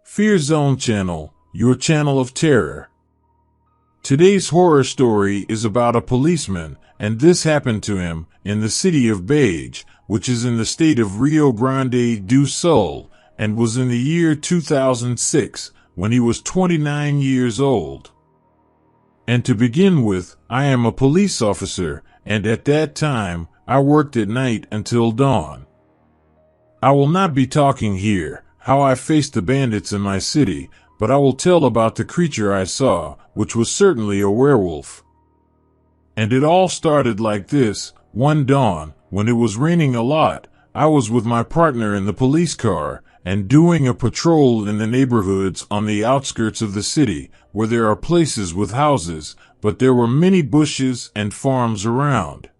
Fear Zone Channel, your channel of terror. Today's horror story is about a policeman, and this happened to him in the city of Beige, which is in the state of Rio Grande do Sul, and was in the year 2006, when he was 29 years old. And to begin with, I am a police officer, and at that time, I worked at night until dawn. I will not be talking here how I faced the bandits in my city, but I will tell about the creature I saw, which was certainly a werewolf. And it all started like this. One dawn, when it was raining a lot, I was with my partner in the police car, and doing a patrol in the neighborhoods on the outskirts of the city, where there are places with houses, but there were many bushes and farms around.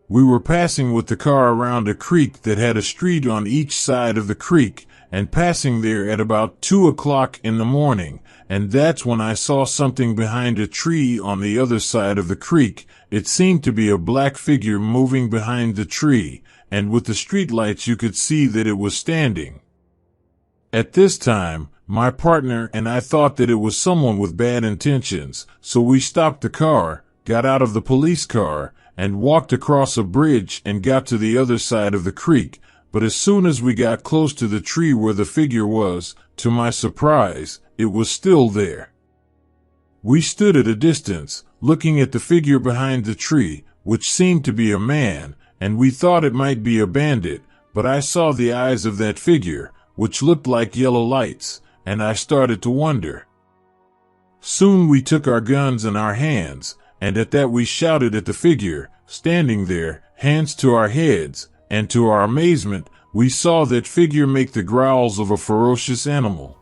We were passing with the car around a creek that had a street on each side of the creek, and passing there at about 2 o'clock in the morning, and that's when I saw something behind a tree on the other side of the creek. It seemed to be a black figure moving behind the tree, and with the streetlights you could see that it was standing. At this time, my partner and I thought that it was someone with bad intentions, so we stopped the car, got out of the police car, and walked across a bridge and got to the other side of the creek. But as soon as we got close to the tree where the figure was, to my surprise, it was still there. We stood at a distance, looking at the figure behind the tree, which seemed to be a man, and we thought it might be a bandit, but I saw the eyes of that figure, which looked like yellow lights, and I started to wonder. Soon we took our guns in our hands, and at that we shouted at the figure, standing there, hands to our heads, and to our amazement, we saw that figure make the growls of a ferocious animal.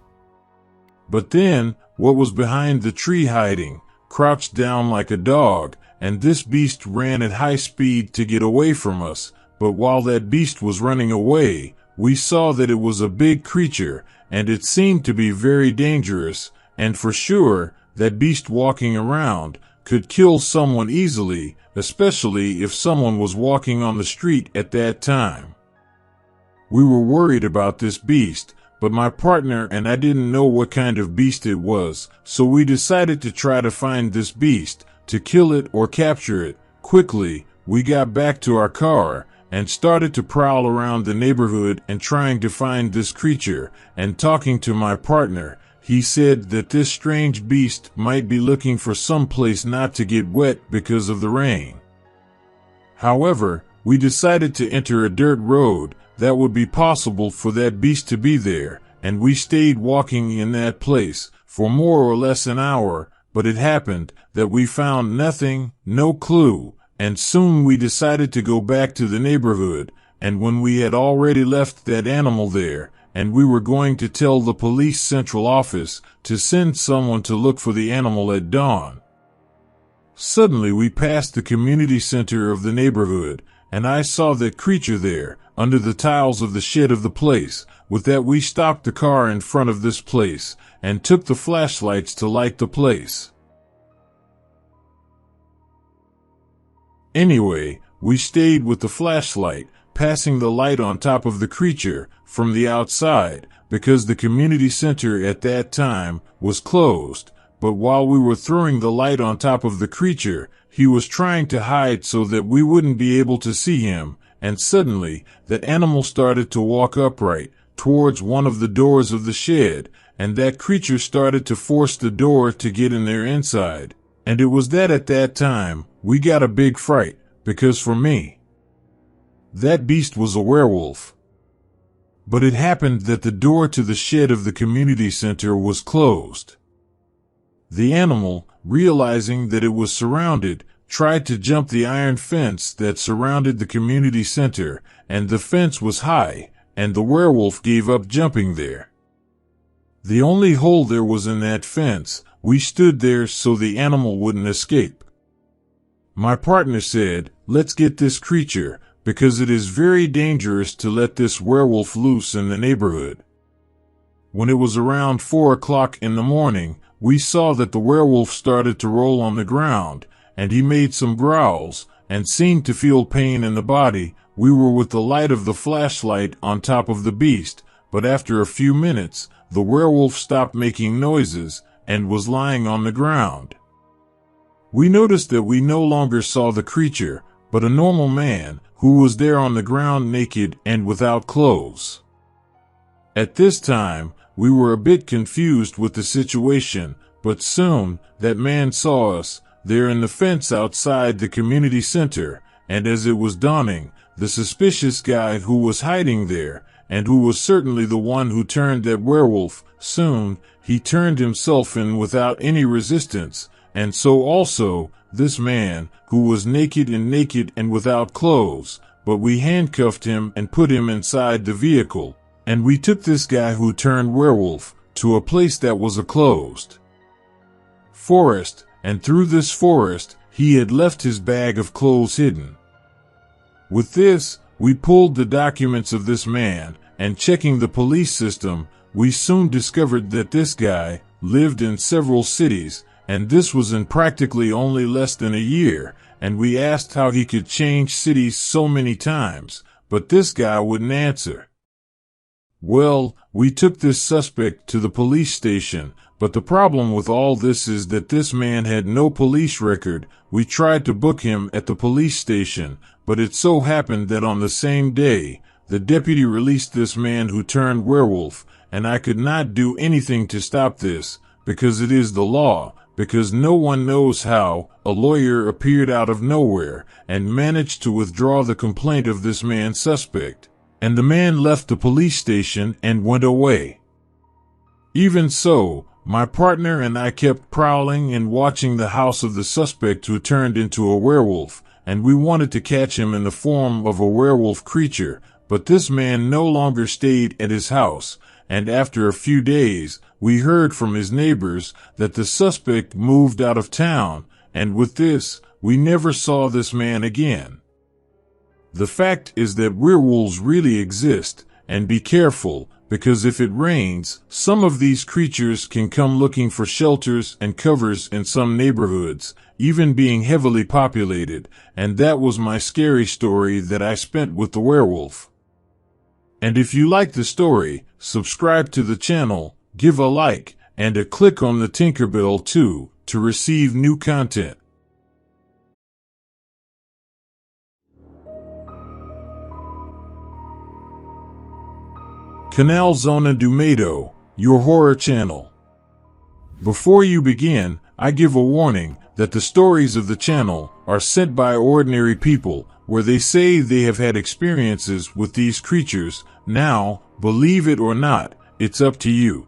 But then, what was behind the tree hiding, crouched down like a dog, and this beast ran at high speed to get away from us. But while that beast was running away, we saw that it was a big creature, and it seemed to be very dangerous, and for sure, that beast walking around could kill someone easily, especially if someone was walking on the street at that time. We were worried about this beast, but my partner and I didn't know what kind of beast it was, so we decided to try to find this beast, to kill it or capture it. Quickly, we got back to our car and started to prowl around the neighborhood and trying to find this creature, and talking to my partner, he said that this strange beast might be looking for some place not to get wet because of the rain. However, we decided to enter a dirt road that would be possible for that beast to be there, and we stayed walking in that place for more or less an hour, but it happened that we found nothing, no clue, and soon we decided to go back to the neighborhood, and when we had already left that animal there, and we were going to tell the police central office to send someone to look for the animal at dawn. Suddenly we passed the community center of the neighborhood, and I saw that creature there, under the tiles of the shed of the place. With that we stopped the car in front of this place, and took the flashlights to light the place. Anyway, we stayed with the flashlight, passing the light on top of the creature from the outside, because the community center at that time was closed. But while we were throwing the light on top of the creature, he was trying to hide so that we wouldn't be able to see him, and suddenly, that animal started to walk upright towards one of the doors of the shed, and that creature started to force the door to get in there inside. And it was that at that time, we got a big fright, because for me, that beast was a werewolf. But it happened that the door to the shed of the community center was closed. The animal, realizing that it was surrounded, tried to jump the iron fence that surrounded the community center, and the fence was high, and the werewolf gave up jumping there. The only hole there was in that fence. We stood there so the animal wouldn't escape. My partner said, "Let's get this creature, because it is very dangerous to let this werewolf loose in the neighborhood." When it was around 4 o'clock in the morning, we saw that the werewolf started to roll on the ground, and he made some growls, and seemed to feel pain in the body. We were with the light of the flashlight on top of the beast, but after a few minutes, the werewolf stopped making noises and was lying on the ground. We noticed that we no longer saw the creature, but a normal man who was there on the ground naked and without clothes. At this time, we were a bit confused with the situation, but soon that man saw us there in the fence outside the community center, and as it was dawning, the suspicious guy who was hiding there, and who was certainly the one who turned that werewolf, soon he turned himself in without any resistance, and so also this man who was naked and without clothes, but we handcuffed him and put him inside the vehicle, and we took this guy who turned werewolf to a place that was a closed forest, and through this forest he had left his bag of clothes hidden. With this, we pulled the documents of this man, and checking the police system, we soon discovered that this guy lived in several cities, and this was in practically only less than a year, and we asked how he could change cities so many times, but this guy wouldn't answer. Well, we took this suspect to the police station, but the problem with all this is that this man had no police record. We tried to book him at the police station, but it so happened that on the same day, the deputy released this man who turned werewolf, and I could not do anything to stop this, because it is the law, because no one knows how. A lawyer appeared out of nowhere and managed to withdraw the complaint of this man's suspect, and the man left the police station and went away. Even so, my partner and I kept prowling and watching the house of the suspect who turned into a werewolf, and we wanted to catch him in the form of a werewolf creature, but this man no longer stayed at his house, and after a few days, we heard from his neighbors that the suspect moved out of town, and with this, we never saw this man again. The fact is that werewolves really exist, and be careful, because if it rains, some of these creatures can come looking for shelters and covers in some neighborhoods, even being heavily populated, and that was my scary story that I spent with the werewolf. And if you like the story, subscribe to the channel, give a like, and a click on the Tinkerbell too, to receive new content. Canal Zona do Medo, your horror channel. Before you begin, I give a warning that the stories of the channel are sent by ordinary people, where they say they have had experiences with these creatures. Now, believe it or not, it's up to you.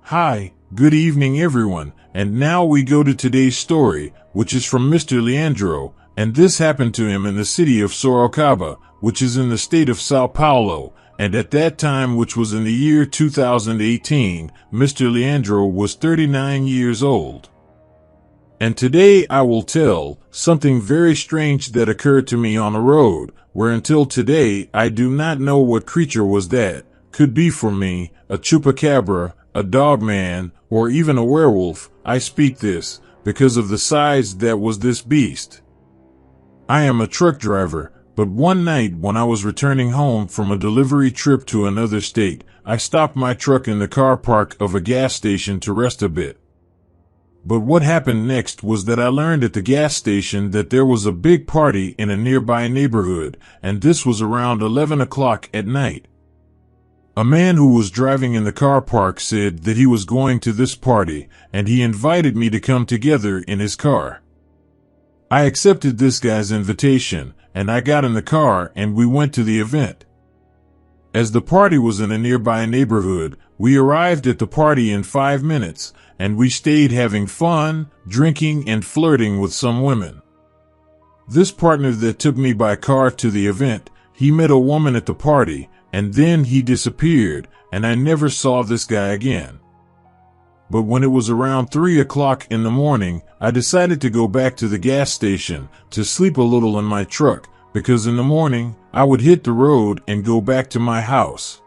Hi, good evening everyone, and now we go to today's story, which is from Mr. Leandro, and this happened to him in the city of Sorocaba, which is in the state of Sao Paulo, and at that time, which was in the year 2018, Mr. Leandro was 39 years old. And today I will tell something very strange that occurred to me on a road, where until today I do not know what creature was that. Could be for me, a chupacabra, a dogman, or even a werewolf. I speak this because of the size that was this beast. I am a truck driver, but one night when I was returning home from a delivery trip to another state, I stopped my truck in the car park of a gas station to rest a bit. But what happened next was that I learned at the gas station that there was a big party in a nearby neighborhood, and this was around 11 o'clock at night. A man who was driving in the car park said that he was going to this party, and he invited me to come together in his car. I accepted this guy's invitation, and I got in the car and we went to the event. As the party was in a nearby neighborhood, we arrived at the party in 5 minutes, and we stayed having fun, drinking and flirting with some women. This partner that took me by car to the event, he met a woman at the party, and then he disappeared, and I never saw this guy again. But when it was around 3 o'clock in the morning, I decided to go back to the gas station to sleep a little in my truck, because in the morning, I would hit the road and go back to my house.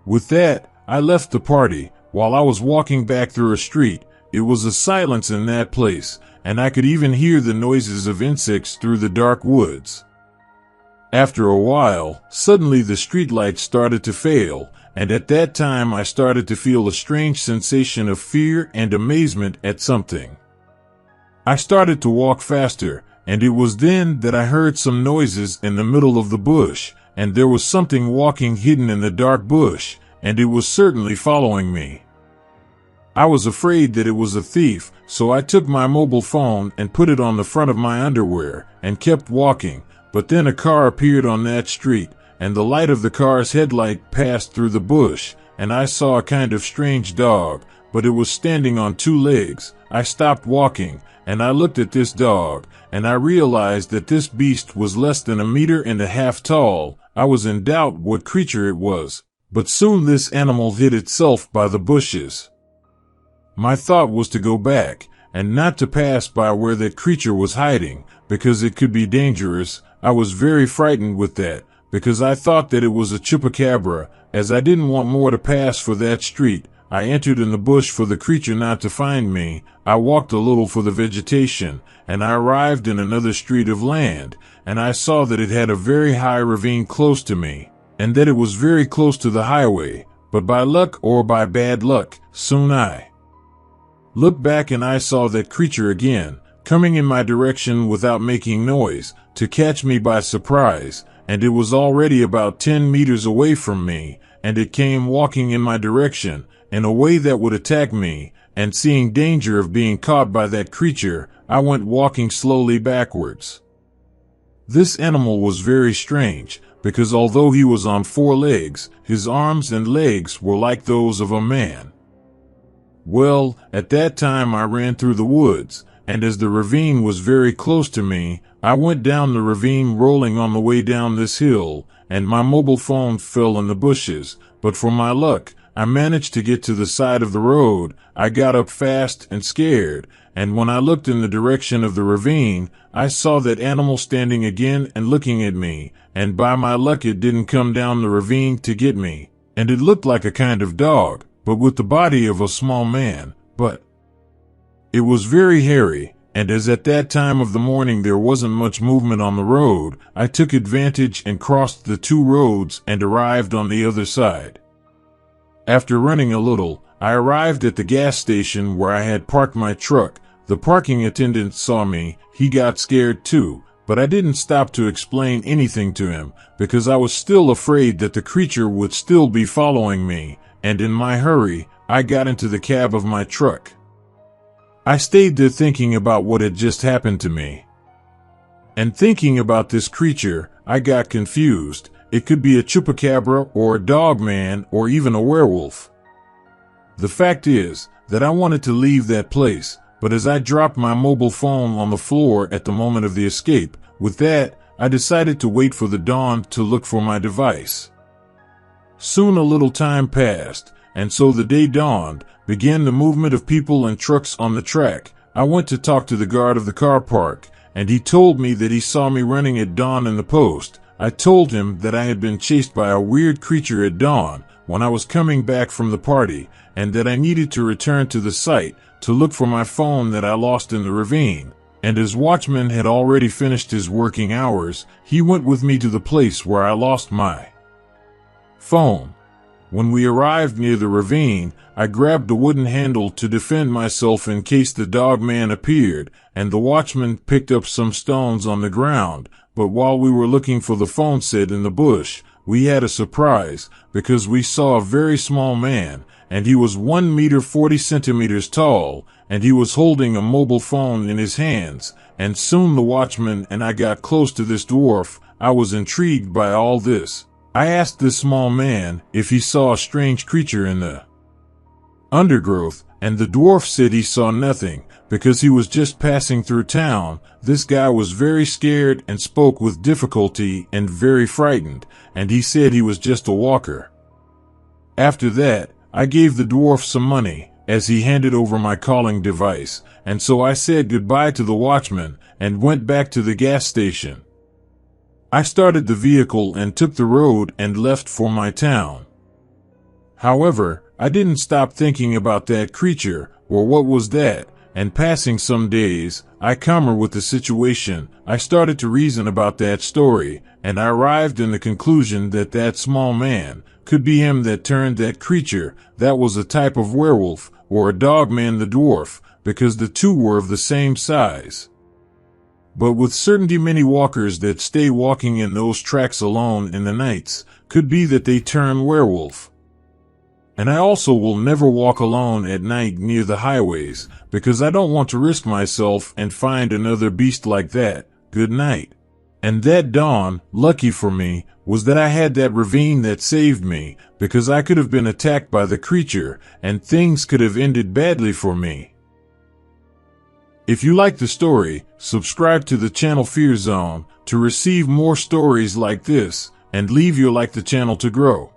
With that, I left the party. While I was walking back through a street, it was a silence in that place, and I could even hear the noises of insects through the dark woods. After a while, suddenly the streetlights started to fail, and at that time I started to feel a strange sensation of fear and amazement at something. I started to walk faster, and it was then that I heard some noises in the middle of the bush, and there was something walking hidden in the dark bush, and it was certainly following me. I was afraid that it was a thief, so I took my mobile phone and put it on the front of my underwear and kept walking, but then a car appeared on that street, and the light of the car's headlight passed through the bush, and I saw a kind of strange dog, but it was standing on two legs. I stopped walking, and I looked at this dog, and I realized that this beast was less than 1.5 meters tall. I was in doubt what creature it was, but soon this animal hid itself by the bushes. My thought was to go back, and not to pass by where that creature was hiding, because it could be dangerous. I was very frightened with that, because I thought that it was a chupacabra. As I didn't want more to pass for that street, I entered in the bush for the creature not to find me. I walked a little for the vegetation, and I arrived in another street of land, and I saw that it had a very high ravine close to me, and that it was very close to the highway, but by luck or by bad luck, soon I looked back and I saw that creature again, coming in my direction without making noise, to catch me by surprise, and it was already about 10 meters away from me, and it came walking in my direction, in a way that would attack me, and seeing danger of being caught by that creature, I went walking slowly backwards. This animal was very strange, because although he was on 4 legs, his arms and legs were like those of a man. Well, at that time I ran through the woods, and as the ravine was very close to me, I went down the ravine rolling on the way down this hill, and my mobile phone fell in the bushes, but for my luck, I managed to get to the side of the road. I got up fast and scared, and when I looked in the direction of the ravine, I saw that animal standing again and looking at me, and by my luck it didn't come down the ravine to get me, and it looked like a kind of dog, but with the body of a small man, but it was very hairy, and as at that time of the morning there wasn't much movement on the road, I took advantage and crossed the 2 roads and arrived on the other side. After running a little, I arrived at the gas station where I had parked my truck. The parking attendant saw me. He got scared too, but I didn't stop to explain anything to him, because I was still afraid that the creature would still be following me, and in my hurry, I got into the cab of my truck. I stayed there thinking about what had just happened to me. And thinking about this creature, I got confused. It could be a chupacabra or a dog man or even a werewolf. The fact is that I wanted to leave that place, but as I dropped my mobile phone on the floor at the moment of the escape, with that, I decided to wait for the dawn to look for my device. Soon a little time passed, and so the day dawned, began the movement of people and trucks on the track. I went to talk to the guard of the car park, and he told me that he saw me running at dawn in the post. I told him that I had been chased by a weird creature at dawn when I was coming back from the party, and that I needed to return to the site to look for my phone that I lost in the ravine. And as watchman had already finished his working hours, he went with me to the place where I lost my phone. When we arrived near the ravine, I grabbed a wooden handle to defend myself in case the dog man appeared, and the watchman picked up some stones on the ground. But while we were looking for the phone set in the bush, we had a surprise, because we saw a very small man, and he was 1 meter 40 centimeters tall, and he was holding a mobile phone in his hands, and soon the watchman and I got close to this dwarf. I was intrigued by all this. I asked this small man if he saw a strange creature in the undergrowth, and the dwarf said he saw nothing, because he was just passing through town. This guy was very scared and spoke with difficulty and very frightened, and he said he was just a walker. After that, I gave the dwarf some money, as he handed over my calling device, and so I said goodbye to the watchman and went back to the gas station. I started the vehicle and took the road and left for my town. However, I didn't stop thinking about that creature, or what was that, and passing some days, I calmer with the situation, I started to reason about that story, and I arrived in the conclusion that that small man could be him that turned that creature that was a type of werewolf, or a dogman the dwarf, because the two were of the same size. But with certainty many walkers that stay walking in those tracks alone in the nights could be that they turn werewolf. And I also will never walk alone at night near the highways, because I don't want to risk myself and find another beast like that. Good night. And that dawn, lucky for me, was that I had that ravine that saved me, because I could have been attacked by the creature, and things could have ended badly for me. If you like the story, subscribe to the channel Fear Zone to receive more stories like this, and leave your like the channel to grow.